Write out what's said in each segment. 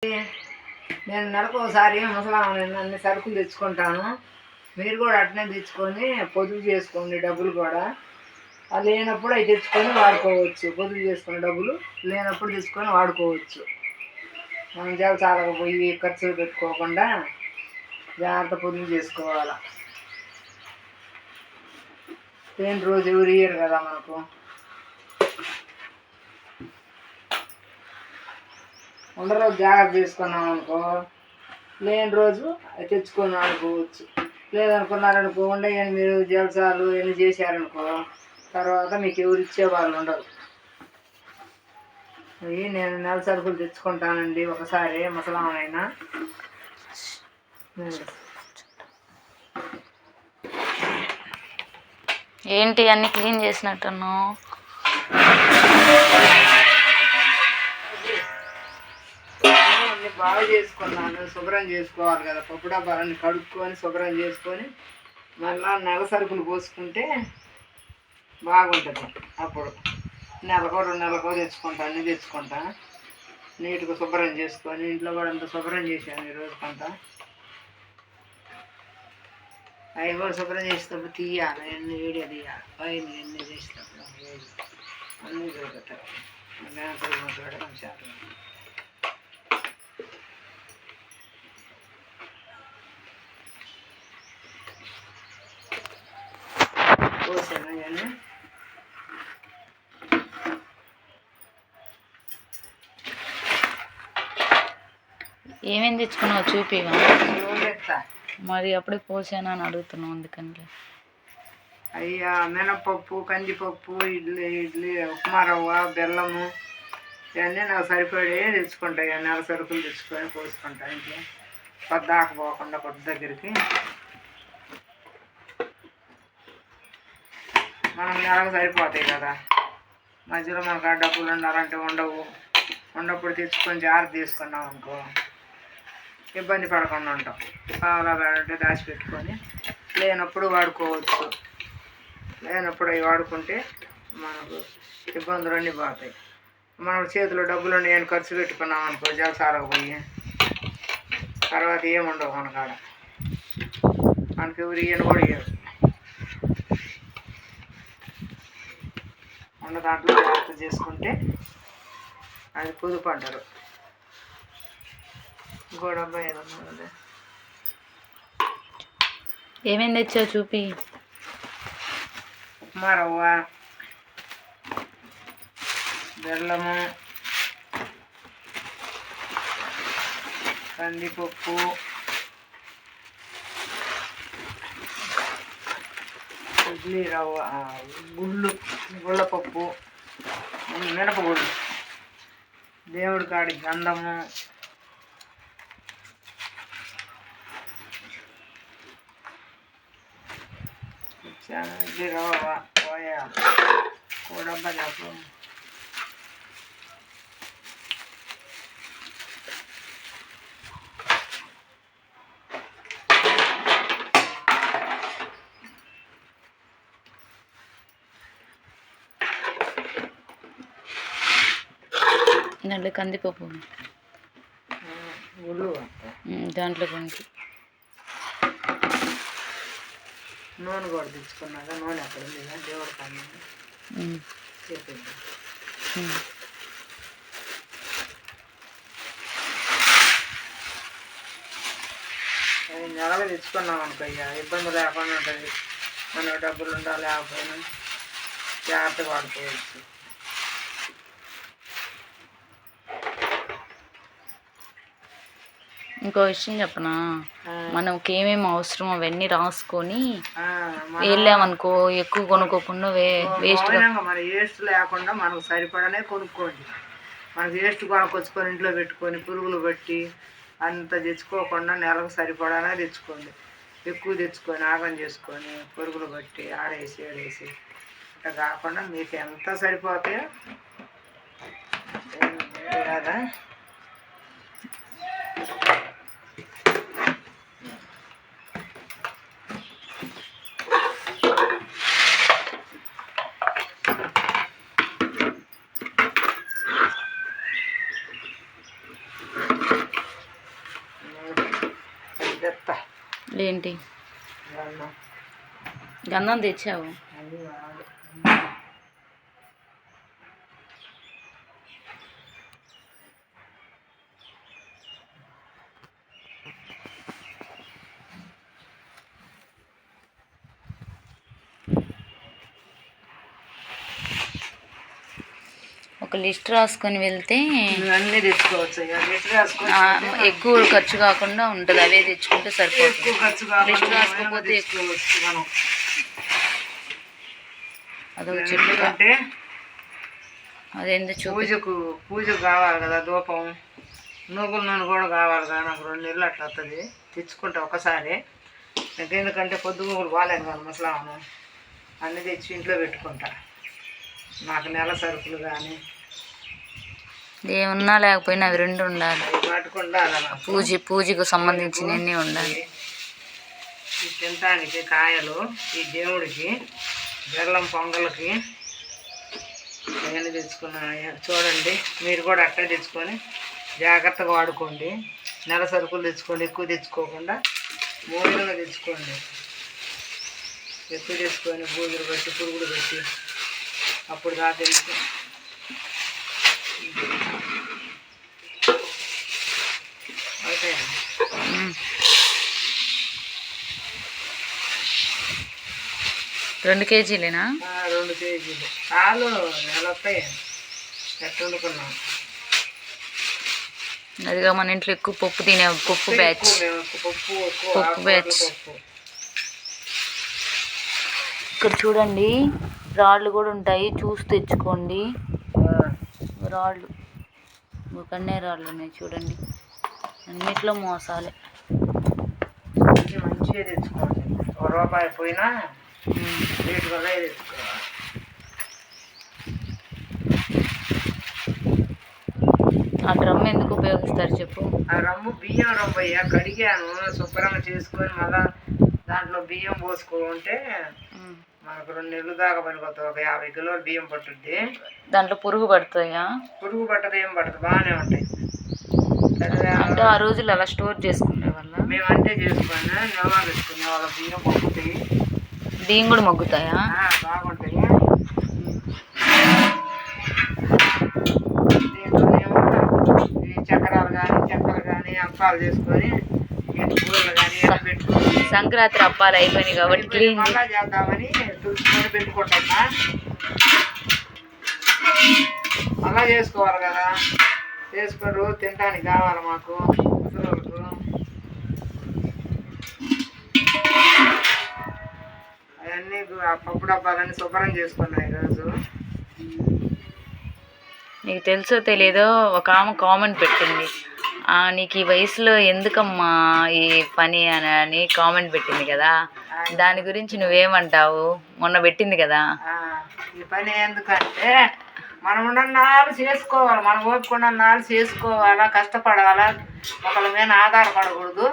నేను నెలకు ఒకసారి ముసలామని అన్ని సరుకులు తెచ్చుకుంటాను. మీరు కూడా అట్నే తెచ్చుకొని పొదుపు చేసుకోండి. డబ్బులు కూడా అది లేనప్పుడు అవి తెచ్చుకొని వాడుకోవచ్చు. పొదుపు చేసుకునే డబ్బులు లేనప్పుడు తెచ్చుకొని వాడుకోవచ్చు. మనం చాలా పోయి ఖర్చులు పెట్టుకోకుండా జాగ్రత్త పొదుపు చేసుకోవాలి. లేని రోజు ఎవరు ఇయ్యరు కదా మనకు. ఉన్న రోజు జాగ్రత్త చేసుకున్నాం అనుకో, లేని రోజు అవి తెచ్చుకొని ఆడుకోవచ్చు. లేదనుకున్నారనుకో, ఉండేయని మీరు జలసాలు ఎన్ని చేశారనుకో, తర్వాత మీకు ఎవరు ఇచ్చేవాళ్ళు ఉండరు. అవి నేను నెల సరుకులు తెచ్చుకుంటానండి ఒకసారి ముసలామైనా. ఏంటి అన్ని క్లీన్ చేసినట్టున్నావు? బాగా చేసుకున్నాను. శుభ్రం చేసుకోవాలి కదా, పప్పు డబ్బాలన్నీ కడుక్కొని శుభ్రం చేసుకొని మళ్ళీ నెల సరుకులు పోసుకుంటే బాగుంటుంది. అప్పుడు నెలకో 2 నెలకో తెచ్చుకుంటా, అన్నీ తెచ్చుకుంటా. నీట్గా శుభ్రం చేసుకొని ఇంట్లో కూడా అంతా శుభ్రం చేశాను ఈరోజు కొంత. అవి కూడా శుభ్రం చేసేటప్పుడు తీయాలి, ఎన్ని వీడియో తీయాలి. పైన ఎన్ని చేసేటప్పుడు అన్నీ దొరుకుతాయి. చూడడం చాలా పోసాను. కానీ ఏమేమి తెచ్చుకున్నావు చూపివా? మరి అప్పుడే పోసాను అని అడుగుతున్నావు అందుకని. అయ్యా మినపప్పు, కందిపప్పు, ఇడ్లీ ఉప్మా రవ్వ, బెల్లము ఇవన్నీ నాకు సరిపడే తెచ్చుకుంటాయి. నెల సరుకులు తెచ్చుకొని పోసుకుంటా ఇంట్లో. పొద్దాక పోకుండా పొద్దు దగ్గరికి. మనం నెలకు సరిపోతాయి కదా. మధ్యలో మనకు ఆ డబ్బులు ఉండాలంటే ఉండప్పుడు తెచ్చుకొని జాగ్రత్త తీసుకున్నాం అనుకో, ఇబ్బంది పడకుండా ఉంటాం. పావులా అంటే దాచిపెట్టుకొని లేనప్పుడు వాడుకోవచ్చు. లేనప్పుడు అవి వాడుకుంటే మనకు ఇబ్బందులు అన్నీ పోతాయి. మన చేతిలో డబ్బులు ఉన్నాయని ఖర్చు పెట్టుకున్నాం అనుకో, జలసాలకు పోయి తర్వాత ఏముండవు మన కాడ. మనకి ఎవరు ఇయ్యను కూడా ఇయ్యరు. ఉన్న దాంట్లో జాగ్రత్త చేసుకుంటే అది పొదుపు అంటారు. ఇంకో డబ్బా ఏదన్నా ఏమేమి తెచ్చావు చూపి. ఉప్మా రవ్వ, బెల్లము, కందిపప్పు, ఇడ్లీ రవ్వ, గుళ్ళపప్పు, మినపగుళ్ళు, దేవుడి కాడి గంధము, ఇడ్లీ రవ్వ, పోయా కూడబ్బా నాకు. దాంట్లో కందిపప్పు, గుళ్ళు, దాంట్లో కొంచెం నూనె కూడా తెచ్చుకున్నాక. నూనె అక్కడ ఉంది కదా దేవుడి కన్నా చెప్పేది. నెలగా తెచ్చుకున్నాం అనుకో, ఇక ఇబ్బంది లేకుండా ఉంటుంది. మన డబ్బులు ఉండాలి లేకపోయినా జాగ్రత్తగా వాడుకోవచ్చు. ఇంకో విషయం చెప్పనా, మనకి ఏమేమి అవసరం అవన్నీ రాసుకొని వెళ్ళామనుకో, ఎక్కువ కొనుక్కోకుండా వేస్ట్ లేకుండా మనకు సరిపడనే కొనుక్కోండి. మనకు వేస్ట్ కొనుక్కొచ్చుకొని ఇంట్లో పెట్టుకొని పురుగులు పట్టి అంత తెచ్చుకోకుండా నెలకు సరిపడానే తెచ్చుకోండి. ఎక్కువ తెచ్చుకొని ఆగం చేసుకొని పురుగులు పట్టి ఆడేసి అట్లా కాకుండా మీకు ఎంత సరిపోతాయో కదా. ఏంటి గంధం గంధం తెచ్చావు? అది కాదు. ఒక లిస్ట్ రాసుకొని వెళ్తే అన్నీ తెచ్చుకోవచ్చు. ఇక లిస్ట్ రాసుకొని ఎక్కువ ఖర్చు కాకుండా ఉంటుంది. అవే తెచ్చుకుంటే సరిపోతుంది. ఎక్కువ ఖర్చు లిస్ట్ కాకుండా రాసుకోకపోతే తెచ్చుకోవచ్చు మనం. అదొక చెట్టు ఎందుకంటే అదేందో పూజకు కావాలి కదా ధూపం, నువ్వుల నూనె కూడా కావాలి కదా. నాకు 2 నెలలు అట్లా వస్తుంది. తెచ్చుకుంటా ఒకసారి. ఎందుకంటే పొద్దుగూకులు బాగాలేను కదా ముసలామను. అన్నీ తెచ్చి ఇంట్లో పెట్టుకుంటా. నాకు నెల సరుకులు కానీ ఏమున్నా లేకపోయినా అవి 2 ఉండాలి. పట్టుకుంటా పూజకు సంబంధించినవన్నీ ఉండాలి. ఈ తినటానికి కాయలు, ఈ దేవుడికి బెల్లం పొంగల్కి అవన్నీ తెచ్చుకున్నాను. చూడండి, మీరు కూడా అట్టే తెచ్చుకొని జాగ్రత్తగా వాడుకోండి. నెల సరుకులు తెచ్చుకోండి. ఎక్కువ తెచ్చుకోకుండా మూడుగా తెచ్చుకోండి. ఎక్కువ తెచ్చుకొని బూజులు పెట్టి పురుగులు పెట్టి అప్పుడు దా తెలుసు. అయితే 2 కేజీలేనా? 2 కేజీలు చాలు. నెల వస్తాయి. ఎట్లా వండుకున్నాం. అదిగా మన ఇంట్లో ఎక్కువ పప్పు తినే పప్పు బ్యాచ్. పప్పు బ్యాచ్. ఇక్కడ చూడండి, రాళ్ళు కూడా ఉంటాయి. చూసి తెచ్చుకోండి. రాళ్ళు, కన్నే రాళ్ళు ఉన్నాయి చూడండి. అన్నిట్లో మోసాలే. మంచిగా తెచ్చుకోండి. ₹1 పోయినా రేటు వల్ల తెచ్చుకోవాలి. ఆ డ్రమ్ ఎందుకు ఉపయోగిస్తారు చెప్పు? ఆ బియ్యం రమ్ము కడిగాను, శుభ్రంగా చేసుకొని మళ్ళా దాంట్లో బియ్యం పోసుకుంటే మనకు 2 నెలలు దాకా పనిపోతుంది. ఒక 50 కిలోలు బియ్యం పట్టుద్ది. దాంట్లో పురుగు పడుతాయా? పురుగు పట్టదు, ఏం పట్టదు, బాగానే ఉంటాయి. అంటే ఆ రోజులు అలా స్టోర్ చేసుకునే వల్ల మేము అంతే చేసుకొని నిల్వ పెట్టుకునే వాళ్ళ బియ్యం మొగ్గుతాయి. బియ్యం కూడా మొగ్గుతాయా? బాగుంటాయి. దీంట్లోనేమో ఈ చెక్కలు కానీ అప్పాలు చేసుకొని కూరలు కానీ పెట్టుకొని సంక్రాంతి అప్పాలు అయిపోయినాయి కాబట్టి క్లీన్ మళ్ళా చేద్దామని తుడుచుకొని పెట్టుకుంటున్నా. మళ్ళా చేసుకోవాలి కదా. చేసుకొని రోజు తినడానికి కావాలి మాకు ముసలోళ్ళకు. అవన్నీ పప్పు డబ్బాలన్నీ శుభ్రం చేసుకున్నాయి ఈరోజు. నీకు తెలుసో తెలియదో ఒక ఆమె కామెంట్ పెట్టింది, నీకు ఈ వయసులో ఎందుకమ్మా ఈ పని అని కామెంట్ పెట్టింది కదా. దాని గురించి నువ్వేమంటావు? మొన్న పెట్టింది కదా. ఈ పని ఎందుకంటే మనం ఉన్నన్నాళ్ళు చేసుకోవాలి. మనం ఓపిక ఉన్నన్నాళ్ళు చేసుకోవాలా, కష్టపడాలా. ఒకరి మీద ఆధారపడకూడదు.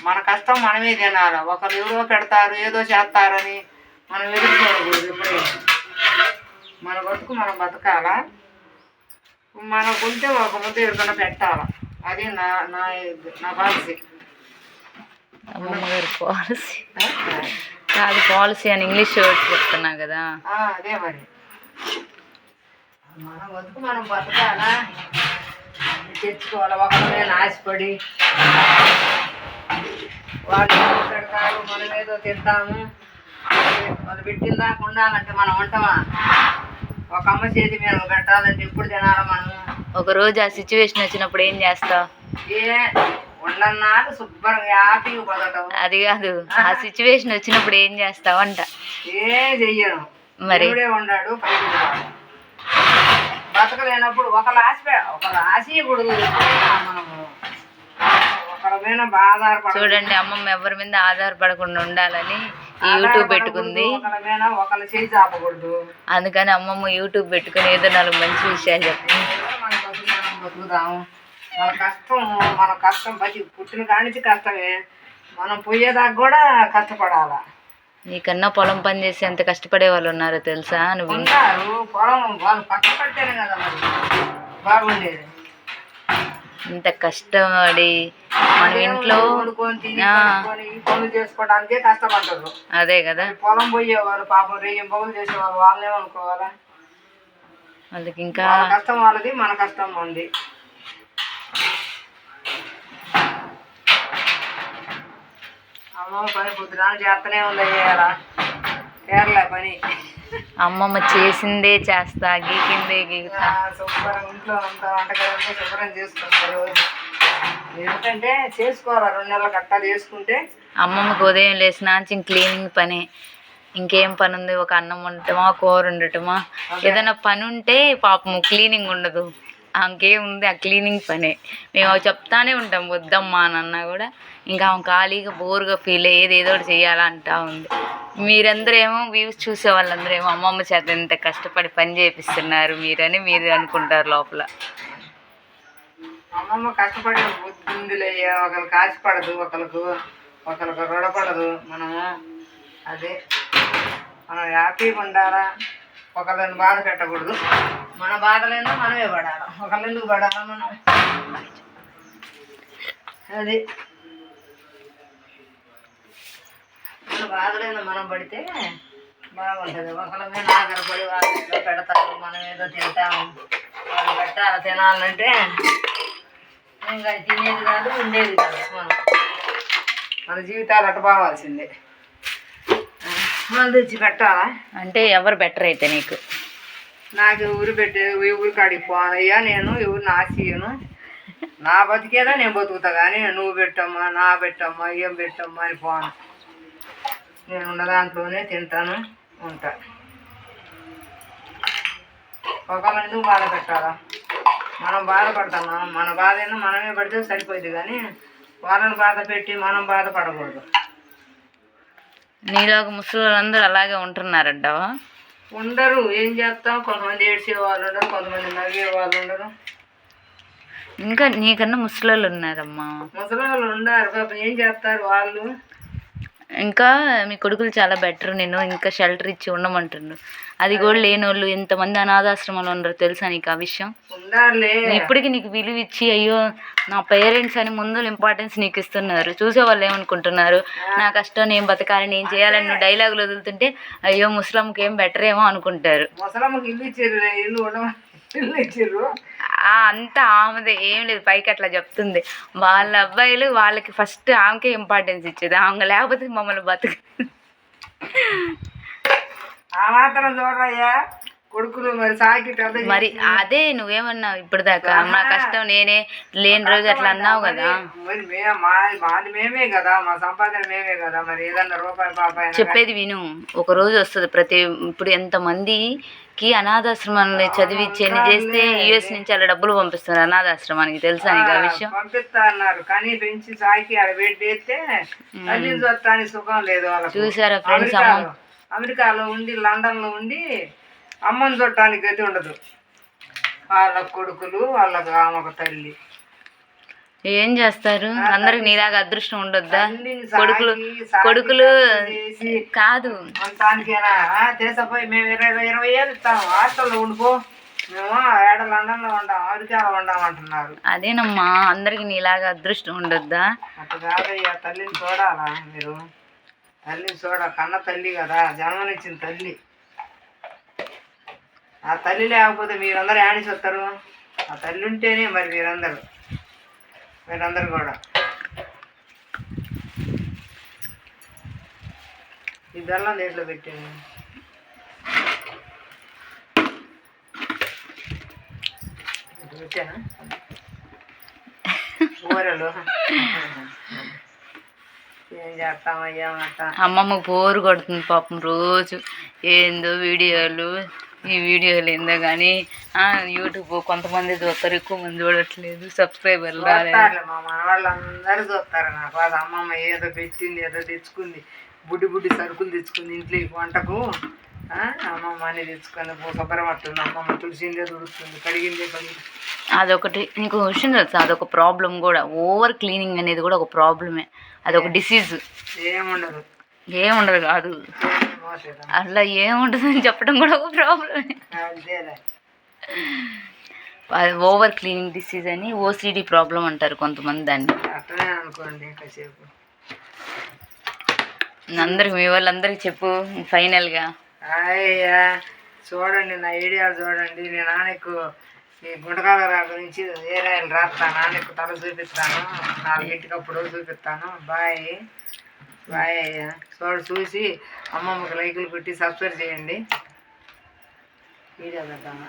మన కష్టం మనమే తినాలి. ఒకరు ఎవరో పెడతారు, ఏదో చేస్తారని మనం ఎదుర్కోకూడదు. ఎప్పుడైనా మన బతుకు మనం బతకాలా. మనకుంటే ఒక ముద్ద ఎవరికన్నా పెట్టాలా. అది నా పాలసీ. అమ్మగారి పాలసీ కాదు, పాలసీ అని ఇంగ్లీష్ వర్డ్స్ చెప్తున్నా కదా. అదే మరి మన బతుకు మనం బతకాలా, తెచ్చుకోవాలి. ఒకరి మీద ఆశపడి వాళ్ళు పెడతారు, మనం ఏదో తింటాము. వాళ్ళు పెట్టిన దాకా ఉండాలంటే మనం ఉంటామా? ఒక అమ్మ చేతి మీద పెట్టాలంటే ఎప్పుడు తినాలా మనం? ఒకరోజు ఆ సిచ్యువేషన్ వచ్చినప్పుడు ఏం చేస్తావు? ఉండన్నాళ్ళు శుభ్రంగా హ్యాపీగా బతకటం. అది కాదు, ఆ సిచ్యువేషన్ వచ్చినప్పుడు ఏం చేస్తావు అంట. ఏం చెయ్యను. మరి ఉన్నాడు బతకలేనప్పుడు ఒకరు ఆశయకూడదు. మనము ఒకరి మీద ఆధారపడ. చూడండి, అమ్మమ్మ ఎవరి మీద ఆధారపడకుండా ఉండాలని యూట్యూబ్ పెట్టుకుంది. ఒకరు చేయి చాపకూడదు. అందుకని అమ్మమ్మ యూట్యూబ్ పెట్టుకుని ఏదో 4 మంచి విషయాలు చెప్తుంది. బతుకుదాము. మన కష్టం పుట్టిన కాడి నుంచి కష్టమే. మనం పోయేదాకా కూడా కష్టపడాలా. నీకన్నా పొలం పని చేసి ఎంత కష్టపడే వాళ్ళు ఉన్నారో తెలుసా? నువ్వు పొలం వాళ్ళు కష్టపడితేనే కదా మరి బాగుండేది. ఇంత కష్టపడి మనం ఇంట్లో వండుకొని తిని కడుక్కొని ఈ పనులు చేసుకోవడానికే కష్టపడ్డారు. అదే కదా, పొలం పోయేవాళ్ళు పాపం రెయ్యం పనులు చేసేవాళ్ళు, వాళ్ళేమనుకోవాలా? వాళ్ళకి ఇంకా వాళ్ళ కష్టం వాళ్ళది, మన కష్టం మనది. అమ్మ పని పొద్దున చేస్తూనే ఉంది, అయ్యారా కేరళ పని. అమ్మమ్మ చేసిందే చేస్తా, గీకిందే గీకుతా. శుభ్రం ఇంట్లో అంతా వంటగదంతా శుభ్రం చేసుకుంటారు రోజు. ఎందుకంటే చేసుకోవాలి, 2 నెలల కట్టా చేసుకుంటే. అమ్మమ్మకి ఉదయం లేచిన క్లీనింగ్ పని, ఇంకేం పని ఉంది? ఒక అన్నం వండటమా, కూర వండటమా, ఏదైనా పని ఉంటే పాపము క్లీనింగ్ ఉండదు. ఇంకేముంది, ఆ క్లీనింగ్ పనే. మేము అవి చెప్తానే ఉంటాం వద్దమ్మా అని అన్నా కూడా ఇంకా ఆమె ఖాళీగా బోర్గా ఫీల్ అయ్యేది ఏదో ఒకటి చేయాలంటా ఉంది. మీరందరూ ఏమో వ్యూస్ చూసే వాళ్ళందరూ ఏమో అమ్మమ్మ చేత ఇంత కష్టపడి పని చేపిస్తున్నారు మీరని మీరు అనుకుంటారు లోపల. అమ్మమ్మ కష్టపడే బుద్ధిలే, ఒకరికి కాసిపడదు, ఒకరికి రుణపడదు. మనము అదే మనం హ్యాపీగా ఉండాలా, ఒకళ్ళని బాధ పెట్టకూడదు. మన బాధలేందో మనమే పడాలి, ఒకళ్ళు ఎందుకు పడాలా మనం? అది మన బాధలేందో మనం పడితే బాగుంటుంది. ఒకళ్ళ మీద ఆధారపడి వాళ్ళు ఏదో పెడతారు, మనం ఏదో తింటాము. వాళ్ళు పెట్టాలి తినాలంటే ఇంకా తినేది కాదు, ఉండేది కాదు. మన జీవితాలు అట్ట పోవాల్సిందే. మనం తెచ్చి పెట్టాలా అంటే ఎవరు బెటర్ అయితే నీకు? నాకు ఊరి కాడికి పోనయ్యా, నేను ఎవరిని ఆశయను. నా బతికేదా నేను బతుకుతా, కానీ నువ్వు పెట్టమ్మా, నా పెట్టమ్మా, ఏం పెట్టమ్మా అని పోను. నేను ఉన్న దాంట్లోనే తింటాను, ఉంటా. ఒకళ్ళని ఎందుకు బాధ పెట్టాలా? మనం బాధపడతాం, మన బాధ అయినా మనమే పడితే సరిపోయింది, కానీ వాళ్ళని బాధ పెట్టి మనం బాధపడకూడదు. నీలాగా ముసలి వాళ్ళందరూ అలాగే ఉంటున్నారంటావా? ఉండరు, ఏం చేస్తాం. కొంతమంది ఏడ్చే వాళ్ళు ఉండరు, కొంతమంది నవ్వే వాళ్ళు ఉండరు. ఇంకా నీకన్నా ముసలి వాళ్ళు ఉన్నారమ్మా. ముసలి వాళ్ళు ఉండరు, పాపం ఏం చేస్తారు వాళ్ళు. ఇంకా మీ కొడుకులు చాలా బెటర్, నేను ఇంకా షెల్టర్ ఇచ్చి ఉండమంటుండ్రు. అది కూడా లేని వాళ్ళు ఎంతమంది అనాథాశ్రమాలు ఉండరు తెలుసా నీకు ఆ విషయం? ఉండాలే. ఇప్పటికీ నీకు విలువ ఇచ్చి అయ్యో నా పేరెంట్స్ అని ముందు ఇంపార్టెన్స్ నీకు ఇస్తున్నారు. చూసే వాళ్ళు ఏమనుకుంటున్నారు, నా కష్టం నేను బతకాలి, నేను చేయాలని నువ్వు డైలాగులు వదులుతుంటే అయ్యో ముసలమ్మకి ఏం బెటర్ ఏమో అనుకుంటారు. ముసలమ్మకి ఇల్లు ఇచ్చారు, ఇల్లు ఇచ్చారు. అంతా ఆమెదే, ఏం లేదు పైకి అట్లా చెప్తుంది. వాళ్ళ అబ్బాయిలు వాళ్ళకి ఫస్ట్ ఆమెకే ఇంపార్టెన్స్ ఇచ్చేది, ఆమె లేకపోతే మమ్మల్ని బతుకు. ఆ మాత్రం చూడయ్యా కొడుకులు మరి సాకి మరి అదే నువ్వేమన్నావు ఇప్పటిదాకా, నా కష్టం నేనే లేని రోజు అట్లా అన్నావు కదా. మరి మాది మేమే కదా, మా సంపాదన మేమే కదా. మరి ఏదన్నా రూపాయి పాపాయి చెప్పేది విను, ఒక రోజు వస్తుంది. ఇప్పుడు ఎంతమందికి అనాథాశ్రమాన్ని చదివించి ఎన్ని చేస్తే యుఎస్ నుంచి అలా డబ్బులు పంపిస్తున్నారు అనాథాశ్రమానికి, తెలుసా నీకు ఆ విషయం? పంపిస్తా అన్నారు, కానీ పెంచి సాకి అక్కడ పెట్టేస్తే తల్లిని చూస్తానికి సుఖం లేదు వాళ్ళకి. చూసారా ఫ్రెండ్స్, అమెరికాలో ఉండి లండన్లో ఉండి అమ్మని చూడటానికి అయితే ఉండదు. వాళ్ళ కొడుకులు, వాళ్ళకి ఆమె తల్లి ఏం చేస్తారు? అందరికి నీలాగా అదృష్టం ఉండొద్దా? కొడుకులు కాదు మొత్తానికేనా చేసపోయి మేము 20 ఏళ్ళు ఇస్తాము, హాస్టల్లో ఉండిపో, మేము ఏడ లండన్లో ఉండాం, అమెరికాలో ఉండామంటున్నారు. అదేనమ్మా, అందరికి నీలాగా అదృష్టం ఉండొద్దా? అట్లా కాదయ్యా, తల్లిని చూడాలా మీరు? తల్లిని కన్న తల్లి కదా, జన్మనిచ్చిన తల్లి. ఆ తల్లి లేకపోతే మీరందరూ ఏడిచి వస్తారు? ఆ తల్లి ఉంటేనే మరి మీరందరూ కూడా. ఈ బెల్లం దేంట్లో పెట్టాను, పెట్టానా ఊరలు? ఏం చేస్తామయ్యా, అమ్మమ్మకు బోరు కొడుతుంది పాపం, రోజు ఏందో వీడియోలు, ఈ వీడియోలు ఏందో కానీ యూట్యూబ్ కొంతమంది చూస్తారు, ఎక్కువ మంది చూడట్లేదు, సబ్స్క్రైబర్లు రాలేదు. మా మనవాళ్ళందరూ చూస్తారు. నాకు అది అమ్మమ్మ ఏదో పెట్టింది, ఏదో తెచ్చుకుంది, బుడ్డి సరుకులు తెచ్చుకుంది ఇంట్లో వంటకు. అమ్మమ్మ అన్ని తెచ్చుకుంది, శుభ్రం పడుతుంది, అమ్మమ్మ తుడిసిందే తుడుస్తుంది, కడిగిందే కడుగుతుంది. అదొకటి నీకు విషయం తెలుసా, అదొక ప్రాబ్లం కూడా. ఓవర్ క్లీనింగ్ అనేది కూడా ఒక ప్రాబ్లమే, అదొక డిసీజ్. ఏముండదు కాదు, అట్లా ఏముండదు అని చెప్పడం కూడా ఒక ప్రాబ్లమే. ఓవర్ క్లీనింగ్ డిసీజ్ అని ఓసిడి ప్రాబ్లం అంటారు కొంతమంది దాన్ని. అట్లనే అనుకోండి కాసేపు. అందరికి మీ వాళ్ళందరికి చెప్పు ఫైనల్గా. అయ్యా చూడండి, నా ఐడియాలు చూడండి. నేను నాన్నకు ఈ గుంటకాల గురించి ఏ రాయలు రాస్తాను, నాన్నకు తల చూపిస్తాను, 4 చూపిస్తాను. బాయ్ బాయ్ అయ్యా. చూసి అమ్మమ్మకి లైకులు కొట్టి సబ్స్క్రైబ్ చేయండి. వీడియో పెడతాను.